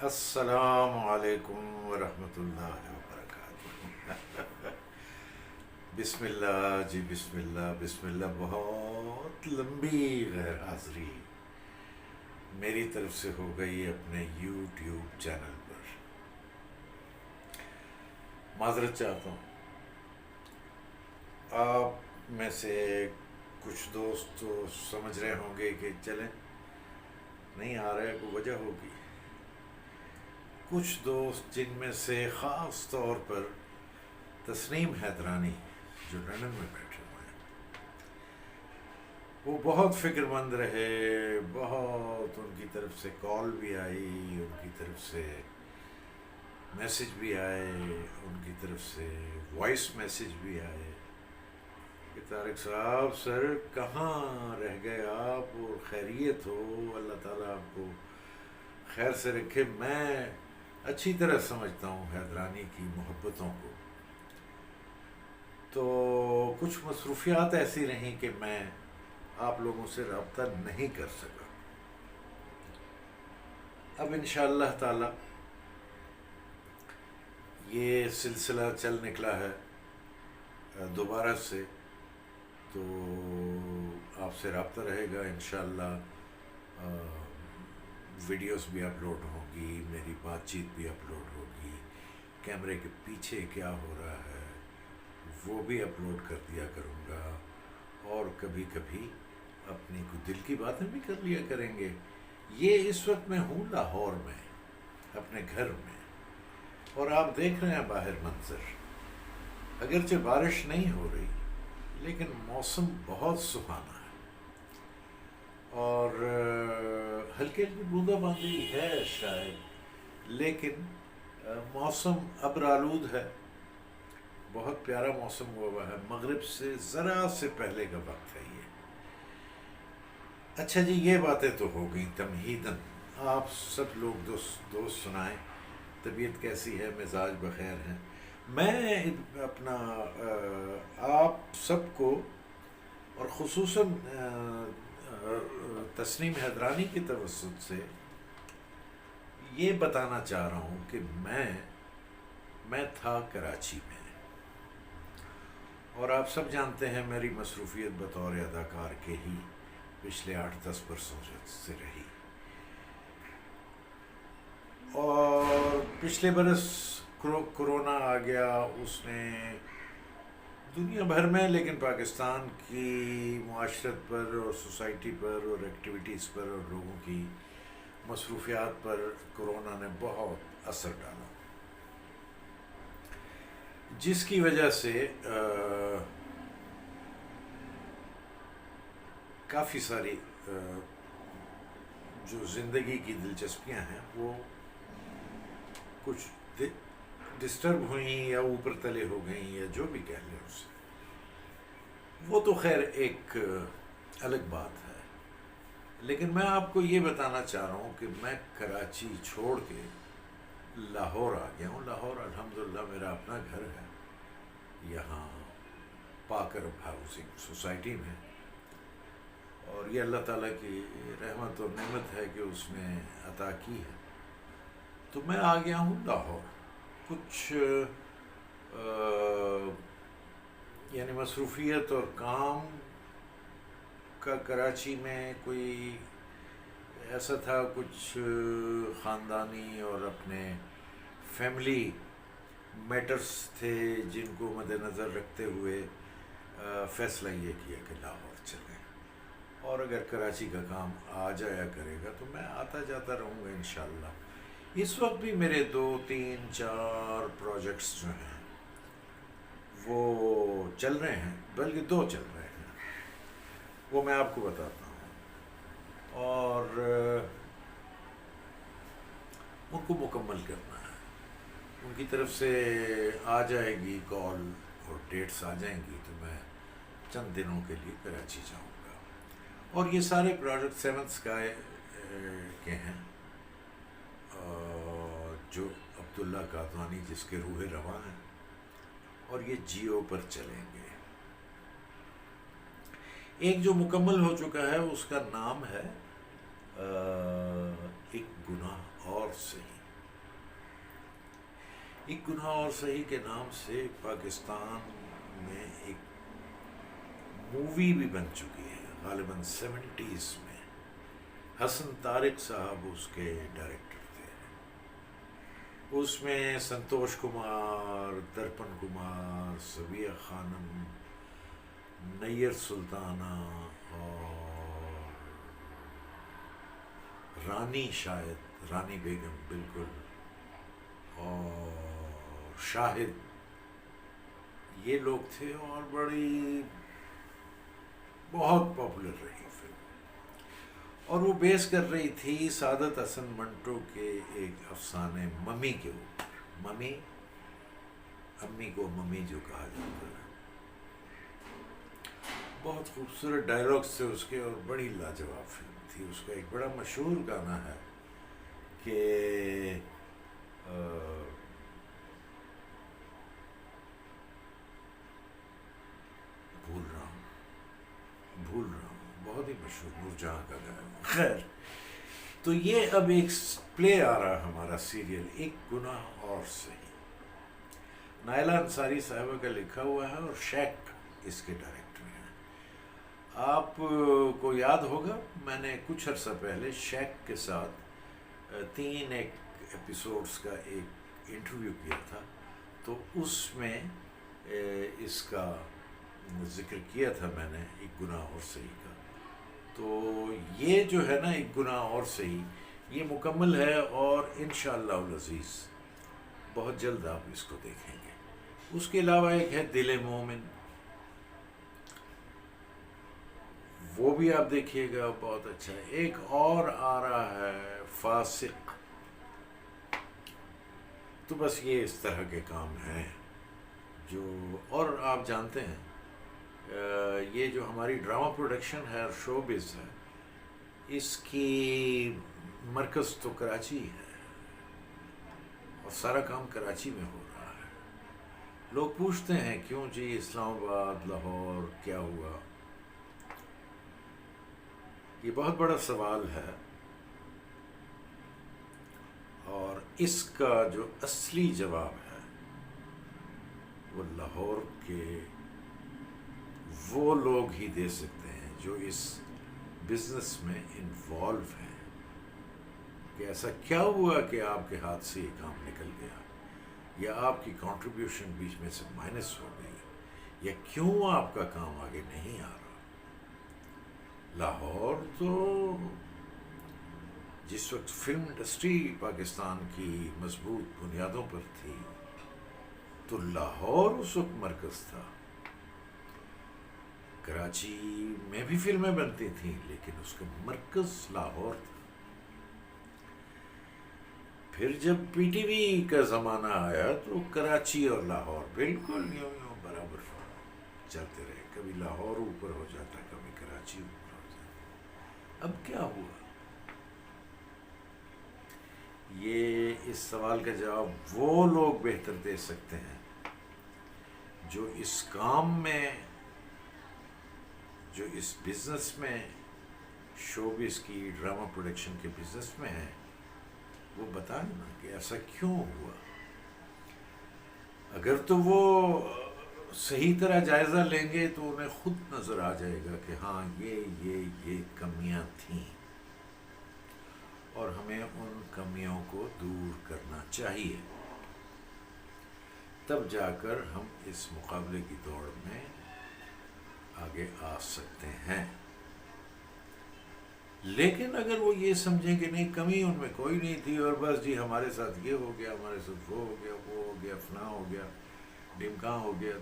السلام علیکم ورحمۃ اللہ وبرکاتہ۔ بسم اللہ جی، بسم اللہ بسم اللہ۔ بہت لمبی غیر حاضری میری طرف سے ہو گئی اپنے یوٹیوب چینل پر، معذرت چاہتا ہوں۔ آپ میں سے کچھ دوست تو سمجھ رہے ہوں گے کہ چلیں نہیں آ رہے، کوئی وجہ ہوگی۔ کچھ دوست جن میں سے خاص طور پر تسنیم حیدرانی جو لندن میں بیٹھے ہوئے ہیں، وہ بہت فکر مند رہے، بہت ان کی طرف سے کال بھی آئی، ان کی طرف سے میسج بھی آئے، ان کی طرف سے وائس میسج بھی آئے کہ طارق صاحب سر کہاں رہ گئے آپ، اور خیریت ہو، اللہ تعالیٰ آپ کو خیر سے رکھے۔ میں اچھی طرح سمجھتا ہوں حیدرانی کی محبتوں کو، تو کچھ مصروفیات ایسی رہیں کہ میں آپ لوگوں سے رابطہ نہیں کر سکا۔ اب انشاءاللہ تعالی یہ سلسلہ چل نکلا ہے دوبارہ سے، تو آپ سے رابطہ رہے گا انشاءاللہ۔ ویڈیوز بھی اپلوڈ ہوگی، میری بات چیت بھی اپلوڈ ہوگی، کیمرے کے پیچھے کیا ہو رہا ہے وہ بھی اپلوڈ کر دیا کروں گا، اور کبھی کبھی اپنی کوئی دل کی باتیں بھی کر لیا کریں گے۔ یہ اس وقت میں ہوں لاہور میں، اپنے گھر میں، اور آپ دیکھ رہے ہیں باہر منظر، اگرچہ بارش نہیں ہو رہی لیکن موسم بہت سہانا ہے، اور ہلکی ہلکی بوندا باندی ہے شاید، لیکن موسم ابرآلود ہے، بہت پیارا موسم ہوا ہے۔ مغرب سے ذرا سے پہلے کا وقت ہے یہ۔ اچھا جی، یہ باتیں تو ہو گئیں تمہیداً۔ آپ سب لوگ دوست سنائیں، طبیعت کیسی ہے، مزاج بخیر ہیں؟ میں اپنا آپ سب کو، اور خصوصاً تسنیم حیدرانی کی توسط سے یہ بتانا چاہ رہا ہوں کہ میں تھا کراچی میں، اور آپ سب جانتے ہیں میری مصروفیت بطور اداکار کے ہی پچھلے 8-10 برسوں سے رہی، اور پچھلے برس کرونا آ گیا، اس نے دنیا بھر میں، لیکن پاکستان کی معاشرت پر اور سوسائٹی پر اور ایکٹیویٹیز پر اور لوگوں کی مصروفیات پر کرونا نے بہت اثر ڈالا، جس کی وجہ سے کافی ساری جو زندگی کی دلچسپیاں ہیں وہ کچھ ڈسٹرب ہوئیں یا اوپر تلے ہو گئیں، یا جو بھی کہہ لیں اسے، وہ تو خیر ایک الگ بات ہے۔ لیکن میں آپ کو یہ بتانا چاہ رہا ہوں کہ میں کراچی چھوڑ کے لاہور آ گیا ہوں۔ لاہور الحمدللہ میرا اپنا گھر ہے، یہاں پاک عرب ہاؤسنگ سوسائٹی میں، اور یہ اللہ تعالیٰ کی رحمت اور نعمت ہے کہ اس نے عطا کی ہے۔ تو میں آ گیا ہوں لاہور، کچھ یعنی مصروفیت اور کام کا کراچی میں کوئی ایسا تھا، کچھ خاندانی اور اپنے فیملی میٹرز تھے جن کو مد نظر رکھتے ہوئے فیصلہ یہ کیا کہ لاہور چلیں، اور اگر کراچی کا کام آ جایا کرے گا تو میں آتا جاتا رہوں گا انشاءاللہ۔ اس وقت بھی میرے 2-3-4 پروجیکٹس جو ہیں وہ چل رہے ہیں، بلکہ 2 چل رہے ہیں، وہ میں آپ کو بتاتا ہوں، اور ان کو مکمل کرنا ہے۔ ان کی طرف سے آ جائے گی کال اور ڈیٹس آ جائیں گی تو میں چند دنوں کے لیے کراچی جاؤں گا، اور یہ سارے پروجیکٹ 7 اسکائی کے ہیں، جو عبداللہ قادوانی جس کے روح رواں ہیں، اور یہ جیو پر چلیں گے۔ ایک جو مکمل ہو چکا ہے اس کا نام ہے ایک گناہ اور صحیح، ایک گناہ اور صحیح کے نام سے پاکستان میں ایک مووی بھی بن چکی ہے، غالباً 70s میں۔ حسن طارق صاحب اس کے ڈائریکٹر تھے۔ اس میں سنتوش کمار، درپن کمار، صبیہ خانم، نیر سلطانہ اور رانی، شاید رانی بیگم، بالکل، اور شاہد، یہ لوگ تھے، اور بڑی بہت پاپولر رہی فلم۔ اور وہ بیس کر رہی تھی سعادت حسن منٹو کے ایک افسانے ممی کے اوپر۔ ممی، امی کو ممی جو کہا جاتا ہے۔ بہت خوبصورت ڈائلاگس تھے اس کے، اور بڑی لاجواب فلم تھی۔ اس کا ایک بڑا مشہور گانا ہے کہ بھول رہا ہوں، بہت ہی مشہور، نور جہاں کا گانا۔ خیر، تو یہ اب ایک پلے آ رہا ہمارا سیریل ایک گناہ اور صحیح، نائلہ انصاری صاحبہ کا لکھا ہوا ہے، اور شیخ اس کے ڈائریکٹر ہیں۔ آپ کو یاد ہوگا میں نے کچھ عرصہ پہلے شیخ کے ساتھ 3 ایپیسوڈز کا ایک انٹرویو کیا تھا، تو اس میں اس کا ذکر کیا تھا میں نے، ایک گناہ اور صحیح کا۔ تو یہ جو ہے نا ایک گناہ اور صحیح، یہ مکمل ہے، اور انشاءاللہ العزیز بہت جلد آپ اس کو دیکھیں گے۔ اس کے علاوہ ایک ہے دل مومن، وہ بھی آپ دیکھیے گا، بہت اچھا ہے۔ ایک اور آ رہا ہے فاسق۔ تو بس یہ اس طرح کے کام ہیں جو، اور آپ جانتے ہیں یہ جو ہماری ڈرامہ پروڈکشن ہے اور شو بز ہے، اس کی مرکز تو کراچی ہے، اور سارا کام کراچی میں ہو رہا ہے۔ لوگ پوچھتے ہیں کیوں جی اسلام آباد، لاہور کیا ہوا؟ یہ بہت بڑا سوال ہے، اور اس کا جو اصلی جواب ہے وہ لاہور کے وہ لوگ ہی دے سکتے ہیں جو اس بزنس میں انوالو ہیں، کہ ایسا کیا ہوا کہ آپ کے ہاتھ سے یہ کام نکل گیا، یا آپ کی کنٹریبیوشن بیچ میں سے مائنس ہو گئی، یا کیوں آپ کا کام آگے نہیں آ رہا۔ لاہور تو جس وقت فلم انڈسٹری پاکستان کی مضبوط بنیادوں پر تھی، تو لاہور اس وقت مرکز تھا۔ کراچی میں بھی فلمیں بنتی تھیں، لیکن اس کا مرکز لاہور تھا۔ پھر جب پی ٹی وی کا زمانہ آیا تو کراچی اور لاہور بالکل یوں برابر چلتے رہے، کبھی لاہور اوپر ہو جاتا، کبھی کراچی اوپر ہو جاتا۔ اب کیا ہوا؟ یہ اس سوال کا جواب وہ لوگ بہتر دے سکتے ہیں جو اس کام میں، جو اس بزنس میں، شوبز کی ڈرامہ پروڈکشن کے بزنس میں ہے، وہ بتائیں نا کہ ایسا کیوں ہوا۔ اگر تو وہ صحیح طرح جائزہ لیں گے تو انہیں خود نظر آ جائے گا کہ ہاں یہ کمیاں تھیں، اور ہمیں ان کمیوں کو دور کرنا چاہیے، تب جا کر ہم اس مقابلے کی دوڑ میں آگے آ سکتے ہیں۔ لیکن اگر وہ یہ سمجھیں کہ نہیں، کمی ان میں کوئی نہیں تھی، اور بس جی ہمارے ساتھ یہ ہو گیا، ہمارے ساتھ وہ ہو گیا، وہ ہو گیا، فلاں ہو گیا، ڈمکاں ہو گیا،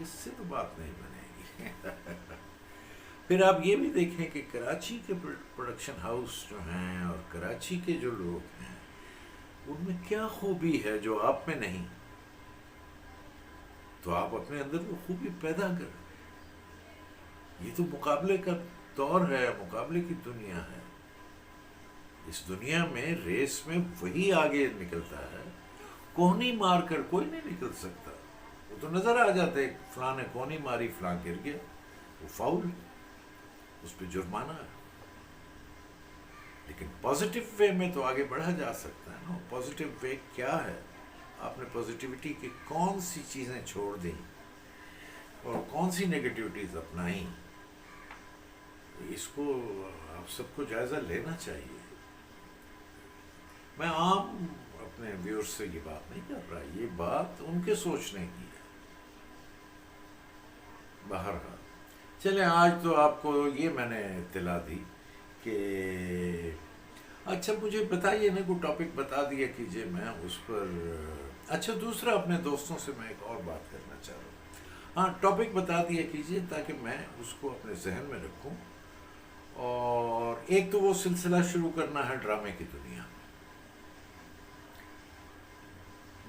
اس سے تو بات نہیں بنے گی۔ پھر آپ یہ بھی دیکھیں کہ کراچی کے پروڈکشن ہاؤس جو ہیں اور کراچی کے جو لوگ ہیں، ان میں کیا خوبی ہے جو آپ میں نہیں، تو آپ اپنے اندر وہ خوبی پیدا کریں۔ یہ تو مقابلے کا دور ہے، مقابلے کی دنیا ہے۔ اس دنیا میں ریس میں وہی آگے نکلتا ہے، کوہنی مار کر کوئی نہیں نکل سکتا۔ وہ تو نظر آ جاتا ہے فلاں نے کوہنی ماری، فلاں گر گیا، وہ فاؤل ہے، اس پہ جرمانہ ہے۔ لیکن پازیٹیو وے میں تو آگے بڑھا جا سکتا ہے نا۔ پازیٹیو وے کیا ہے؟ آپ نے پازیٹیوٹی کی کون سی چیزیں چھوڑ دیں اور کون سی نگیٹیوٹیز اپنائیں، اس کو آپ سب کو جائزہ لینا چاہیے۔ میں عام اپنے ویورز سے یہ بات نہیں کر رہا، یہ بات ان کے سوچنے کی ہے۔ بہرحال چلیں، آج تو آپ کو یہ میں نے اطلاع دی کہ اچھا مجھے بتائیے نا، کوئی ٹاپک بتا دیا کیجئے، میں اس پر اچھا دوسرا اپنے دوستوں سے میں ایک اور بات کرنا چاہ رہا ہوں۔ ہاں، ٹاپک بتا دیا کیجئے تاکہ میں اس کو اپنے ذہن میں رکھوں۔ اور ایک تو وہ سلسلہ شروع کرنا ہے ڈرامے کی دنیا،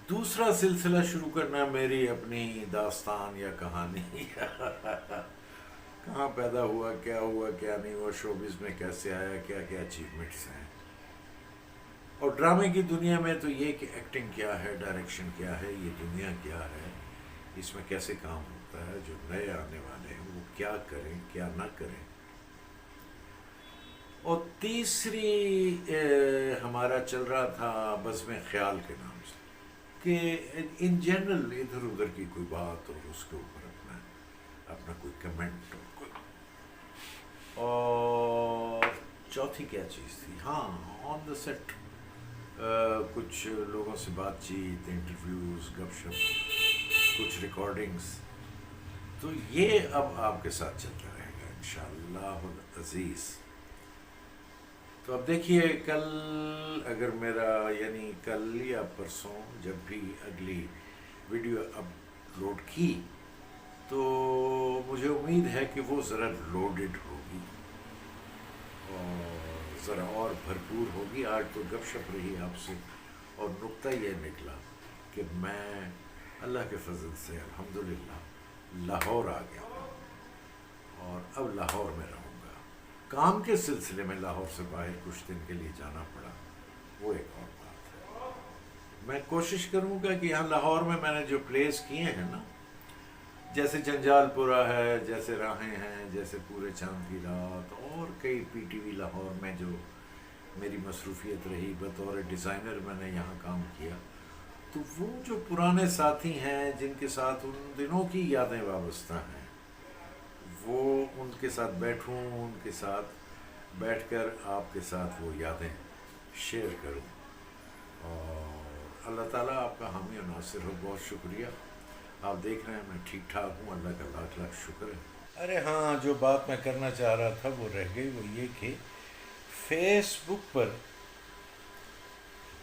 دوسرا سلسلہ شروع کرنا میری اپنی داستان یا کہانی کہاں پیدا ہوا کیا نہیں ہوا، شوبز میں کیسے آیا، کیا کیا اچیومنٹس ہیں، اور ڈرامے کی دنیا میں تو یہ کہ ایکٹنگ کیا ہے، ڈائریکشن کیا ہے، یہ دنیا کیا ہے، اس میں کیسے کام ہوتا ہے، جو نئے آنے والے ہیں وہ کیا کریں کیا نہ کریں۔ اور تیسری ہمارا چل رہا تھا بزم خیال کے نام سے، کہ ان جنرل ادھر ادھر کی کوئی بات اور اس کے اوپر اپنا کوئی کمنٹ اور کوئی، اور چوتھی کیا چیز تھی، ہاں آن دا سیٹ کچھ لوگوں سے بات چیت، انٹرویوز، گپ شپ، کچھ ریکارڈنگز، تو یہ اب آپ کے ساتھ چلتا رہے گا انشاءاللہ العزیز۔ تو اب دیکھیے کل اگر میرا یعنی کل یا پرسوں جب بھی اگلی ویڈیو اپلوڈ کی تو مجھے امید ہے کہ وہ ذرا لوڈڈ ہوگی اور ذرا اور بھرپور ہوگی۔ آج تو گپ شپ رہی آپ سے، اور نقطہ یہ نکلا کہ میں اللہ کے فضل سے الحمدللہ لاہور آ گیا ہوں، اور اب لاہور میں رہوں گا۔ کام کے سلسلے میں لاہور سے باہر کچھ دن کے لیے جانا پڑا، وہ ایک اور بات ہے۔ میں کوشش کروں گا کہ یہاں لاہور میں نے جو پلیس کیے ہیں نا، جیسے جنجال پورہ ہے، جیسے راہیں ہیں، جیسے پورے چاند کی رات، اور کئی پی ٹی وی لاہور میں جو میری مصروفیت رہی بطور ڈیزائنر میں نے یہاں کام کیا، تو وہ جو پرانے ساتھی ہیں جن کے ساتھ ان دنوں کی یادیں وابستہ ہیں، وہ ان کے ساتھ بیٹھوں، ان کے ساتھ بیٹھ کر آپ کے ساتھ وہ یادیں شیئر کروں، اور اللہ تعالیٰ آپ کا حامی و ناصر ہو۔ بہت شکریہ، آپ دیکھ رہے ہیں میں ٹھیک ٹھاک ہوں، اللہ کا لاکھ لاکھ شکر ہے۔ ارے ہاں، جو بات میں کرنا چاہ رہا تھا وہ رہ گئی، وہ یہ کہ فیس بک پر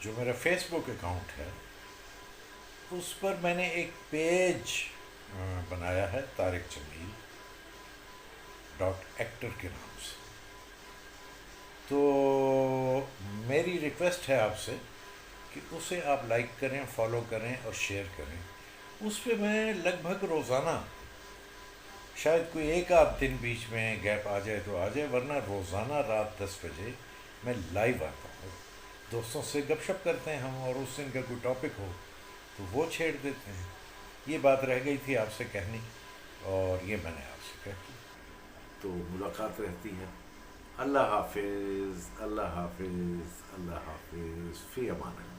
جو میرا فیس بک اکاؤنٹ ہے، اس پر میں نے ایک پیج بنایا ہے، طارق جمیل .ایکٹر کے نام سے۔ تو میری ریکویسٹ ہے آپ سے کہ اسے آپ لائک کریں، فالو کریں اور شیئر کریں۔ اس پہ میں لگ بھگ روزانہ، شاید کوئی ایک آدھ دن بیچ میں گیپ آ جائے تو آ جائے، ورنہ روزانہ رات 10 بجے میں لائیو آتا ہوں۔ دوستوں سے گپ شپ کرتے ہیں ہم، اور اس دن کا کوئی ٹاپک ہو تو وہ چھیڑ دیتے ہیں۔ یہ بات رہ گئی تھی آپ سے کہنی، اور یہ میں نے آپ سے کہی، تو ملاقات رہتی ہے۔ اللہ حافظ، اللہ حافظ، اللہ حافظ، فی امان اللہ۔